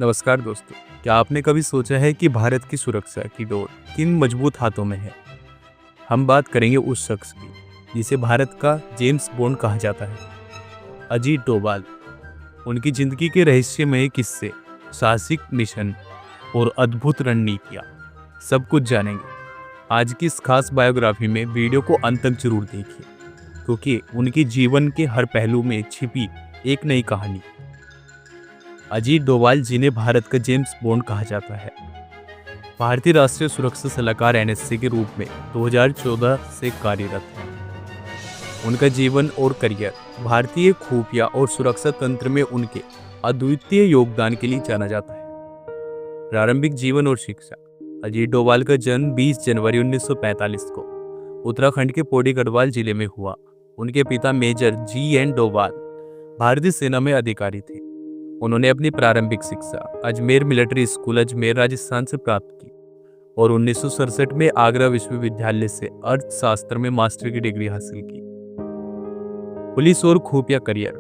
नमस्कार दोस्तों। क्या आपने कभी सोचा है कि भारत की सुरक्षा की डोर किन मजबूत हाथों में है? हम बात करेंगे उस शख्स की जिसे भारत का जेम्स बॉन्ड कहा जाता है, अजीत डोभाल। उनकी जिंदगी के रहस्यमय किस्से, साहसिक मिशन और अद्भुत रणनीतियाँ सब कुछ जानेंगे आज की इस खास बायोग्राफी में। वीडियो को अंत तक जरूर देखिए क्योंकि उनकी जीवन के हर पहलू में छिपी एक नई कहानी। अजीत डोभाल, जिन्हें भारत का जेम्स बॉन्ड कहा जाता है, भारतीय राष्ट्रीय सुरक्षा सलाहकार एनएससी के रूप में 2014 से कार्यरत हैं। उनका जीवन और करियर भारतीय खुफिया और सुरक्षा तंत्र में उनके अद्वितीय योगदान के लिए जाना जाता है। प्रारंभिक जीवन और शिक्षा। अजीत डोभाल का जन्म 20 जनवरी 1945 को उत्तराखंड के पौड़ी गढ़वाल जिले में हुआ। उनके पिता मेजर जी.एन. डोभाल भारतीय सेना में अधिकारी थे। उन्होंने अपनी प्रारंभिक शिक्षा अजमेर मिलिट्री स्कूल, अजमेर, राजस्थान से प्राप्त की और 1967 में आगरा विश्वविद्यालय से अर्थशास्त्र में मास्टर की डिग्री हासिल की। पुलिस और खुफिया करियर।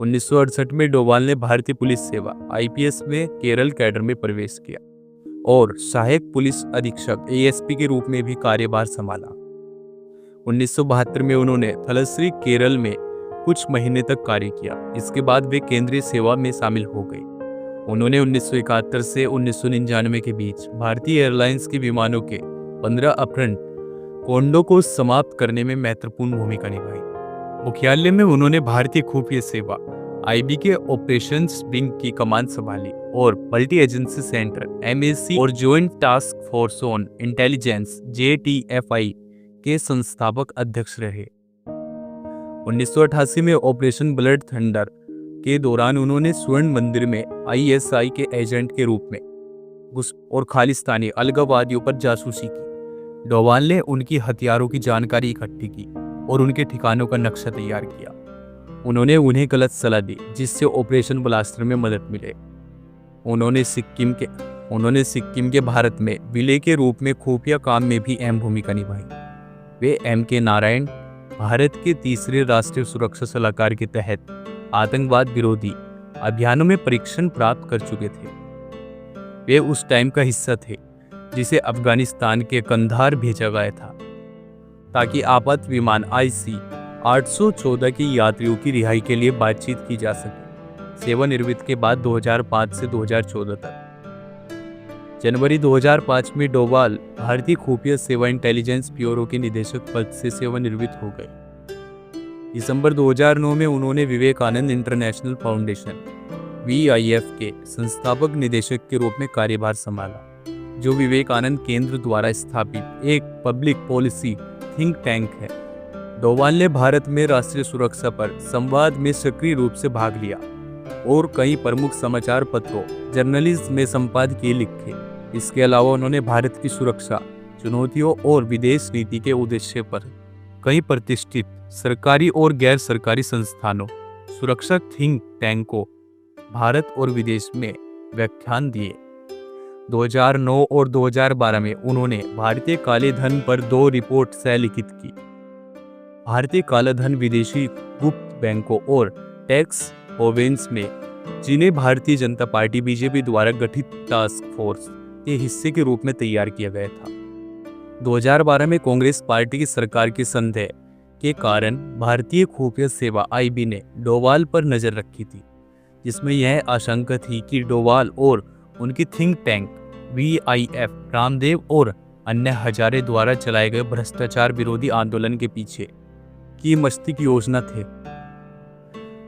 1968 में डोभाल ने भारतीय पुलिस सेवा आईपीएस में केरल कैडर में प्रवेश किया और सहायक पुलिस अधीक्षक एएसपी के रूप में भी कार्यभार संभाला। 1972 में उन्होंने थलस्री, केरल में कुछ महीने तक कार्य किया। इसके बाद वे केंद्रीय सेवा में शामिल हो गए। उन्होंने 1971 से 1999 के बीच भारतीय एयरलाइंस के विमानों के 15 अपहरण कांडों को समाप्त करने में महत्वपूर्ण भूमिका निभाई। मुख्यालय में उन्होंने भारतीय खुफिया सेवा आईबी के ऑपरेशंस विंग की कमान संभाली और मल्टी एजेंसी सेंटर एमएसी और joint task force on intelligence JTFI के संस्थापक अध्यक्ष रहे। 1988 में ऑपरेशन ब्लड थंडर के दौरान उन्होंने स्वर्ण मंदिर में आईएसआई के एजेंट के रूप में घुस और खालिस्तानी अलगाववादियों पर जासूसी की। डोभाल ने उनकी हथियारों की जानकारी इकट्ठी की और उनके ठिकानों का नक्शा तैयार किया। उन्होंने उन्हें गलत सलाह दी जिससे ऑपरेशन ब्लास्टर में मदद मिले। उन्होंने सिक्किम के भारत में विले के रूप में खुफिया काम में भी अहम भूमिका निभाई। वे एम.के. नारायण, भारत के तीसरे राष्ट्रीय सुरक्षा सलाहकार के तहत आतंकवाद विरोधी अभियानों में प्रशिक्षण प्राप्त कर चुके थे। वे उस टाइम का हिस्सा थे जिसे अफगानिस्तान के कंधार भेजा गया था ताकि आपात विमान IC-814 की यात्रियों की रिहाई के लिए बातचीत की जा सके। सेवानिवृत्ति के बाद 2005 से 2014 तक। जनवरी 2005 में डोभाल भारतीय खुफिया सेवा इंटेलिजेंस ब्यूरो के निदेशक पद से सेवानिवृत्त हो गए। दिसंबर 2009 में उन्होंने विवेकानंद इंटरनेशनल फाउंडेशन VIF के संस्थापक निदेशक के रूप में कार्यभार संभाला, जो विवेकानंद केंद्र द्वारा स्थापित एक पब्लिक पॉलिसी थिंक टैंक है। डोभाल ने भारत में राष्ट्रीय सुरक्षा पर संवाद में सक्रिय रूप से भाग लिया और कई प्रमुख समाचार पत्रों, जर्नलिज्म में संपादकीय लिखे। इसके अलावा उन्होंने भारत की सुरक्षा चुनौतियों और विदेश नीति के उद्देश्य पर कई प्रतिष्ठित सरकारी और गैर सरकारी संस्थानों, सुरक्षा थिंक टैंकों, भारत और विदेश में व्याख्यान दिए। 2009 और 2012 में उन्होंने भारतीय काले धन पर 2 रिपोर्ट सह लिखित की। भारतीय काला धन विदेशी गुप्त बैंकों और टैक्स ओवेंस में, जिन्हें भारतीय जनता पार्टी बीजेपी द्वारा गठित टास्क फोर्स के हिस्से के रूप में तैयार किया गया था। 2012 में कांग्रेस पार्टी की सरकार के संदेह के कारण भारतीय खुफिया सेवा आईबी ने डोभाल पर नजर रखी थी, जिसमें यह आशंका थी कि डोभाल और उनकी थिंक टैंक VIF रामदेव और अन्य हजारे द्वारा चलाए गए भ्रष्टाचार विरोधी आंदोलन के पीछे की मस्तिष्क योजना थे,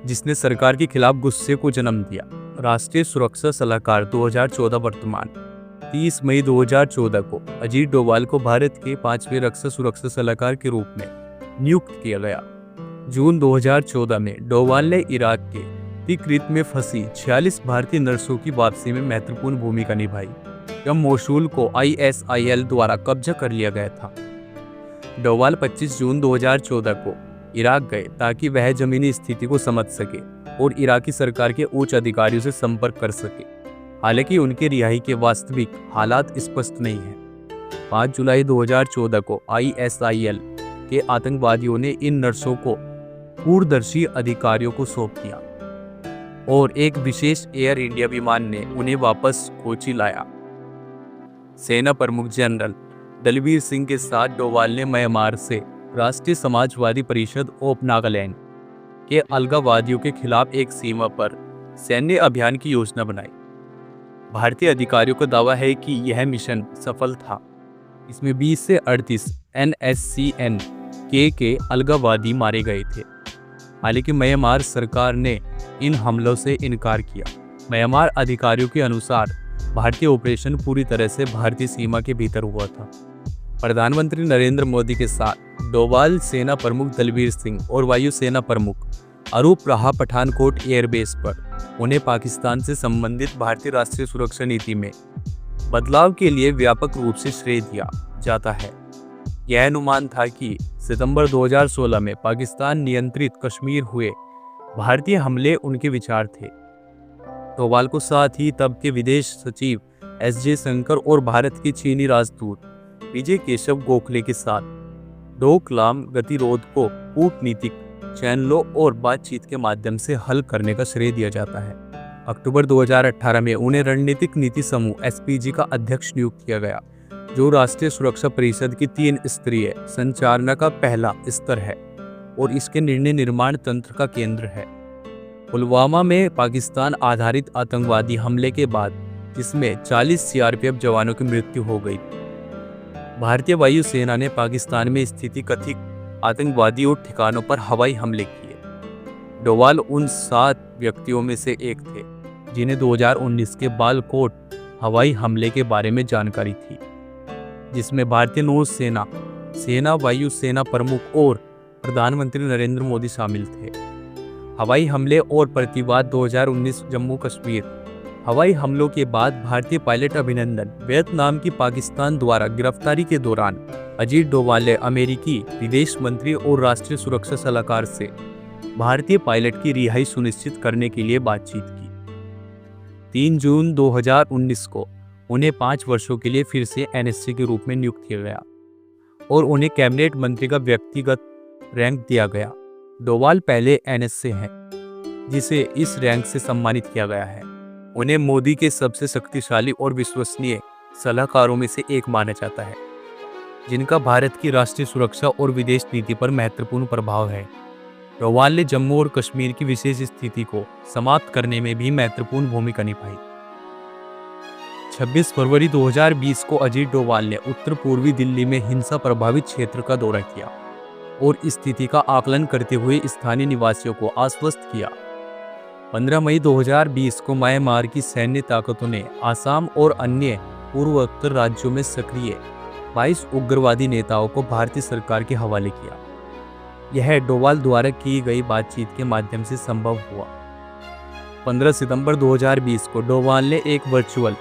जिसने सरकार के खिलाफ गुस्से को जन्म दिया। राष्ट्रीय सुरक्षा सलाहकार 2014 वर्तमान 30 मई 2014 को अजीत डोभाल को भारत के 5वें रक्षा सुरक्षा सलाहकार के रूप में नियुक्त किया गया। जून 2014 में डोभाल ने इराक के तिक्रित में फंसी 46 भारतीय नर्सों की वापसी में महत्वपूर्ण भूमिका निभाई, जब मोसूल को ISIL द्वारा कब्जा कर लिया गया था। डोभाल 25 जून 2014 को इराक गए ताकि वह जमीनी स्थिति को समझ सके और इराकी सरकार के उच्च अधिकारियों से संपर्क कर सके। हालांकि उनके रिहाई के वास्तविक हालात स्पष्ट नहीं हैं। 5 जुलाई 2014 को ISIL के आतंकवादियों ने इन नर्सों को दूरदर्शी अधिकारियों को सौंप दिया और एक विशेष एयर इंडिया विमान ने उन्हें वापस कोची लाया। सेना प्रमुख जनरल दलबीर सिंह के साथ डोभाल ने म्यांमार से राष्ट्रीय समाजवादी परिषद ऑफ नागालैंड के अलगाववादियों के खिलाफ एक सीमा पर सैन्य अभियान की योजना बनाई। भारतीय अधिकारियों का दावा है कि यह मिशन सफल था। इसमें 20 से 38 NSCN के अलगाववादी मारे गए थे। हालांकि म्यांमार सरकार ने इन हमलों से इनकार किया। म्यांमार अधिकारियों के अनुसार भारतीय ऑपरेशन पूरी तरह से भारतीय सीमा के भीतर हुआ था। प्रधानमंत्री नरेंद्र मोदी के साथ डोभाल, सेना प्रमुख दलबीर सिंह और वायुसेना प्रमुख अरूप रहा पठानकोट एयरबेस पर उन्हें पाकिस्तान से संबंधित भारतीय राष्ट्रीय सुरक्षा नीति में बदलाव के लिए व्यापक रूप से श्रेय दिया जाता है। यह अनुमान था कि सितंबर 2016 में पाकिस्तान नियंत्रित कश्मीर हुए भारतीय हमले उनके विचार थे। डोभाल को साथ ही तब के विदेश सचिव S.J. शंकर और भारत के चीनी राजदूत विजय केशव गोखले के साथ डोकलाम गतिरोध को कूटनीतिक चैनलों और बातचीत के माध्यम से हल करने का श्रेय दिया जाता है। अक्टूबर 2018 में उन्हें रणनीतिक नीति समूह SPG का अध्यक्ष नियुक्त किया गया, जो राष्ट्रीय सुरक्षा परिषद की 3 स्तरीय संचालना का पहला स्तर है और इसके निर्णय निर्माण तंत्र का केंद्र है। पुलवामा में पाकिस्तान आधारित आतंकवादी हमले के बाद, जिसमें 40 CRPF जवानों की मृत्यु हो गई, भारतीय वायुसेना ने पाकिस्तान में स्थित कथित आतंकवादियों ठिकानों पर हवाई हमले किए। डोभाल उन 7 व्यक्तियों में से एक थे जिन्हें 2019 के बालाकोट हवाई हमले के बारे में जानकारी थी, जिसमें भारतीय नौसेना, सेना वायुसेना प्रमुख और प्रधानमंत्री नरेंद्र मोदी शामिल थे। हवाई हमले और प्रतिवाद 2019 जम्मू कश्मीर हवाई हमलों के बाद भारतीय पायलट अभिनंदन वियतनाम की पाकिस्तान द्वारा गिरफ्तारी के दौरान अजीत डोभाल ने अमेरिकी विदेश मंत्री और राष्ट्रीय सुरक्षा सलाहकार से भारतीय पायलट की रिहाई सुनिश्चित करने के लिए बातचीत की। 3 जून 2019 को उन्हें 5 वर्षों के लिए फिर से NSC के रूप में नियुक्त किया गया और उन्हें कैबिनेट मंत्री का व्यक्तिगत रैंक दिया गया। डोभाल पहले NSC हैं जिसे इस रैंक से सम्मानित किया गया है। उन्हें मोदी के सबसे शक्तिशाली और विश्वसनीय सलाहकारों में से एक माना जाता है, जिनका भारत की राष्ट्रीय सुरक्षा और विदेश नीति पर महत्वपूर्ण प्रभाव है। डोभाल ने जम्मू और कश्मीर की विशेष स्थिति को समाप्त करने में भी महत्वपूर्ण भूमिका निभाई। 26 फरवरी 2020 को अजीत डोभाल ने उत्तर पूर्वी दिल्ली में हिंसा प्रभावित क्षेत्र का दौरा किया और स्थिति का आकलन करते हुए स्थानीय निवासियों को आश्वस्त किया। 15 मई 2020 को म्यांमार की सैन्य ताकतों ने आसाम और अन्य पूर्वोत्तर राज्यों में सक्रिय 22 उग्रवादी नेताओं को भारतीय सरकार के हवाले किया। यह डोभाल द्वारा की गई बातचीत के माध्यम से संभव हुआ। 15 सितंबर 2020 को डोभाल ने एक वर्चुअल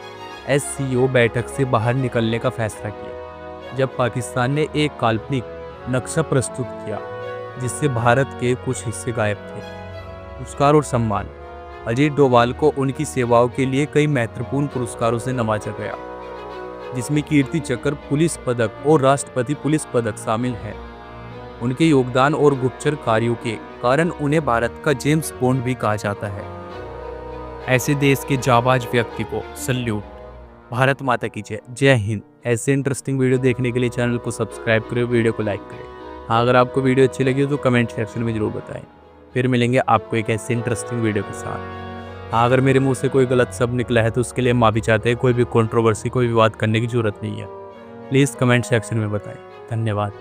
SCO बैठक से बाहर निकलने का फैसला किया, जब पाकिस्तान ने एक काल्पनिक नक्शा प्रस्तुत किया जिससे भारत के कुछ हिस्से गायब थे। पुरस्कार और सम्मान। अजीत डोभाल को उनकी सेवाओं के लिए कई महत्वपूर्ण पुरस्कारों से नवाजा गया, जिसमें कीर्ति चक्र, पुलिस पदक और राष्ट्रपति पुलिस पदक शामिल हैं। उनके योगदान और गुप्तचर कार्यों के कारण उन्हें भारत का जेम्स बॉन्ड भी कहा जाता है। ऐसे देश के जाबाज व्यक्ति को सल्यूट। भारत माता की जय। जय हिंद। ऐसे इंटरेस्टिंग वीडियो देखने के लिए चैनल को सब्सक्राइब करें, वीडियो को लाइक करें। हाँ, अगर आपको वीडियो अच्छी लगी हो तो कमेंट सेक्शन में जरूर बताएं। फिर मिलेंगे आपको एक ऐसे इंटरेस्टिंग वीडियो के साथ। हाँ, अगर मेरे मुंह से कोई गलत शब्द निकला है तो उसके लिए माफ़ी चाहते हैं। कोई भी कंट्रोवर्सी, कोई विवाद करने की जरूरत नहीं है। प्लीज़ कमेंट सेक्शन में बताएं। धन्यवाद।